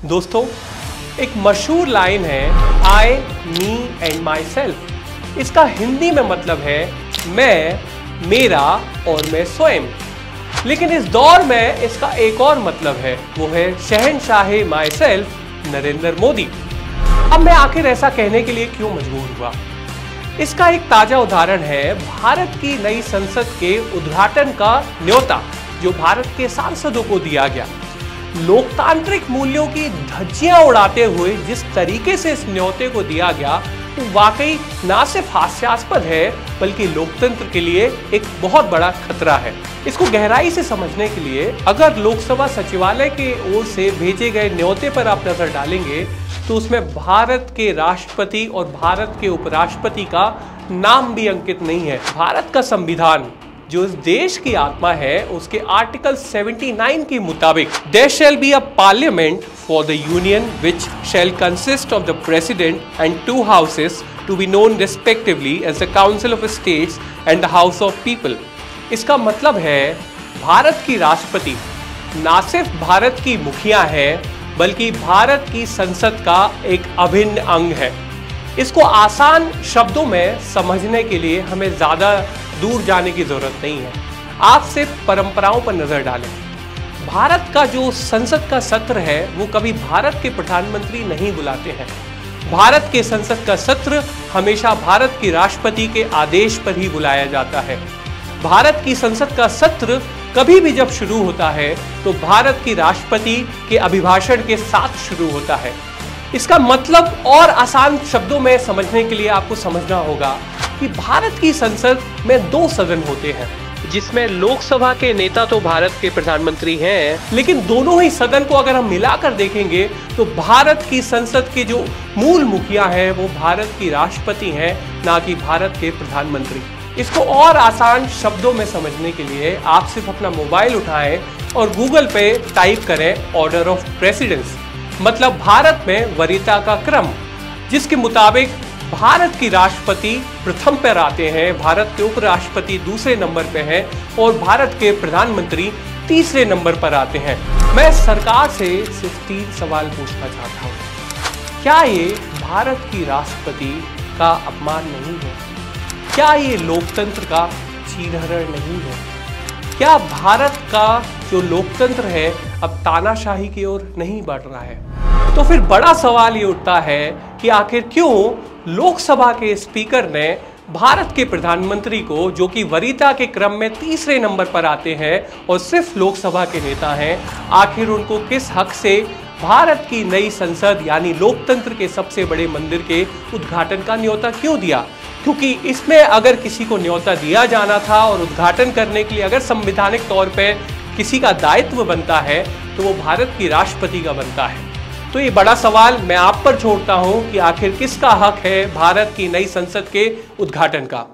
दोस्तों, एक मशहूर लाइन है आई, मी एंड माई सेल्फ। इसका हिंदी में मतलब है मैं, मेरा और मैं स्वयं। लेकिन इस दौर में इसका एक और मतलब है, वो है शहंशाहे माई सेल्फ नरेंद्र मोदी। अब मैं आखिर ऐसा कहने के लिए क्यों मजबूर हुआ? इसका एक ताजा उदाहरण है भारत की नई संसद के उद्घाटन का न्योता जो भारत के सांसदों को दिया गया। लोकतांत्रिक मूल्यों की धज्जियां उड़ाते हुए जिस तरीके से इस न्योते को दिया गया वो वाकई ना सिर्फ हास्यास्पद है बल्कि लोकतंत्र के लिए एक बहुत बड़ा खतरा है। इसको गहराई से समझने के लिए अगर लोकसभा सचिवालय की ओर से भेजे गए न्योते पर आप नजर डालेंगे तो उसमें भारत के राष्ट्रपति और भारत के उपराष्ट्रपति का नाम भी अंकित नहीं है। भारत का संविधान जो इस देश की आत्मा है उसके आर्टिकल 79 के मुताबिक there shall be a parliament for the union which shall consist of the president and 2 houses to be known respectively as the council of states and the house of people. इसका मतलब है भारत की राष्ट्रपति ना सिर्फ भारत की मुखिया है बल्कि भारत की संसद का एक अभिन्न अंग है। इसको आसान शब्दों में समझने के लिए हमें ज्यादा दूर जाने की जरूरत नहीं है। आप सिर्फ परंपराओं पर नजर डालें। भारत का जो संसद का सत्र है वो कभी भारत के प्रधानमंत्री नहीं बुलाते हैं। भारत के संसद का सत्र हमेशा भारत के राष्ट्रपति के आदेश पर ही बुलाया जाता है। भारत की संसद का सत्र कभी भी जब शुरू होता है तो भारत की राष्ट्रपति के अभिभाषण के साथ शुरू होता है। इसका मतलब और आसान शब्दों में समझने के लिए आपको समझना होगा कि भारत की संसद में 2 सदन होते हैं जिसमें लोकसभा के नेता तो भारत के प्रधानमंत्री हैं, लेकिन दोनों ही सदन को अगर हम मिलाकर देखेंगे तो भारत की संसद के जो मूल मुखिया हैं वो भारत की राष्ट्रपति हैं, ना कि भारत के प्रधानमंत्री। इसको और आसान शब्दों में समझने के लिए आप सिर्फ अपना मोबाइल उठाएं और गूगल पे टाइप करें ऑर्डर ऑफ प्रेसिडेंस, मतलब भारत में वरीयता का क्रम, जिसके मुताबिक भारत की राष्ट्रपति प्रथम पर आते हैं, भारत के उपराष्ट्रपति दूसरे नंबर पे हैं और भारत के प्रधानमंत्री तीसरे नंबर पर आते हैं। मैं सरकार से सिर्फ 3 सवाल पूछना चाहता हूँ। क्या ये भारत की राष्ट्रपति का अपमान नहीं है? क्या ये लोकतंत्र का चीरहरण नहीं है? क्या भारत का जो लोकतंत्र है अब तानाशाही की ओर नहीं बढ़ रहा है? तो फिर बड़ा सवाल ये उठता है कि आखिर क्यों लोकसभा के स्पीकर ने भारत के प्रधानमंत्री को, जो कि वरीयता के क्रम में तीसरे नंबर पर आते हैं और सिर्फ लोकसभा के नेता हैं, आखिर उनको किस हक से भारत की नई संसद यानी लोकतंत्र के सबसे बड़े मंदिर के उद्घाटन का न्योता क्यों दिया? क्योंकि इसमें अगर किसी को न्योता दिया जाना था और उद्घाटन करने के लिए अगर संवैधानिक तौर पर किसी का दायित्व बनता है तो वो भारत की राष्ट्रपति का बनता है। तो ये बड़ा सवाल मैं आप पर छोड़ता हूं कि आखिर किसका हक है भारत की नई संसद के उद्घाटन का।